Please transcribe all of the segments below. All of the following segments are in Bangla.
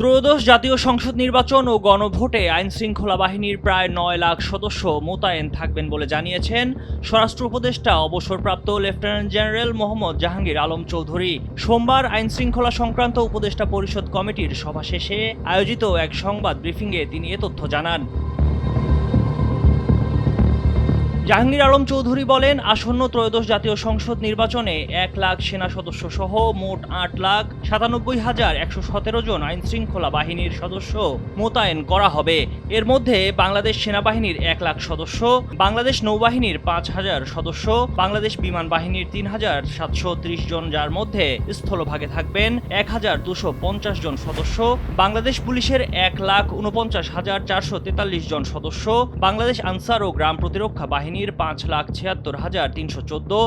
ত্রয়োদশ জাতীয় সংসদ নির্বাচন ও গণভোটে আইনশৃঙ্খলা বাহিনীর প্রায় ৯ লাখ সদস্য মোতায়েন থাকবেন বলে জানিয়েছেন স্বরাষ্ট্র উপদেষ্টা অবসরপ্রাপ্ত লেফটেন্যান্ট জেনারেল মোহাম্মদ জাহাঙ্গীর আলম চৌধুরী। সোমবার আইনশৃঙ্খলা সংক্রান্ত উপদেষ্টা পরিষদ কমিটির সভা শেষে আয়োজিত এক সংবাদ ব্রিফিংয়ে তিনি এ তথ্য জানান। জাহাঙ্গীর আলম চৌধুরী বলেন, আসন্ন ত্রয়োদশ জাতীয় সংসদ নির্বাচনে ১ লাখ সেনা সদস্য সহ মোট ৮,৯৭,১১৭ জন আইনশৃঙ্খলা বাহিনীর সদস্য মোতায়েন করা হবে। এর মধ্যে বাংলাদেশ সেনাবাহিনীর ১ লাখ সদস্য, বাংলাদেশ নৌবাহিনীর ৫,০০০ সদস্য, বাংলাদেশ বিমান বাহিনীর ৩,৭৩০ জন, যার মধ্যে স্থলভাগে থাকবেন ১,২৫০ জন সদস্য, বাংলাদেশ পুলিশের ১,৪৯,৪৪৩ জন সদস্য, বাংলাদেশ আনসার ও গ্রাম প্রতিরক্ষা বাহিনী ৫,৭৬,৩১৪,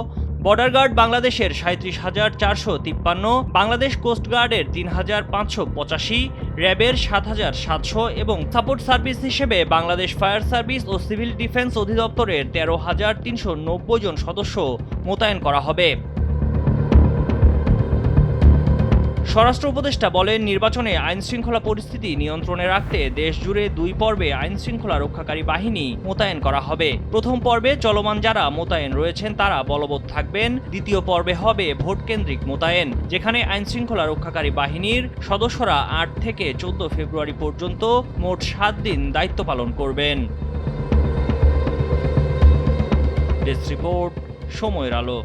বর্ডার গার্ড বাংলাদেশের ৩৭,৪৫৩, বাংলাদেশ কোস্ট গার্ডের ৩,৫৮৫, র্যাবের ৭,৭০০ এবং সাপোর্ট সার্ভিস হিসেবে বাংলাদেশ ফায়ার সার্ভিস ও সিভিল ডিফেন্স অধিদপ্তরের ১৩,৩৯০ জন সদস্য মোতায়েন করা হবে। স্বরাষ্ট্র উপদেষ্টা বলেন, নির্বাচনে আইনশৃঙ্খলা পরিস্থিতি নিয়ন্ত্রণে রাখতে দেশজুড়ে ২ পর্বে আইনশৃঙ্খলা রক্ষাকারী বাহিনী মোতায়েন করা হবে। প্রথম পর্বে চলমান যারা মোতায়েন রয়েছেন তারা বলবৎ থাকবেন। দ্বিতীয় পর্বে হবে ভোটকেন্দ্রিক মোতায়েন, যেখানে আইনশৃঙ্খলা রক্ষাকারী বাহিনীর সদস্যরা ৮ থেকে ১৪ ফেব্রুয়ারি পর্যন্ত মোট ৭ দিন দায়িত্ব পালন করবেন। ডেস্ক রিপোর্ট, সময়ের আলো।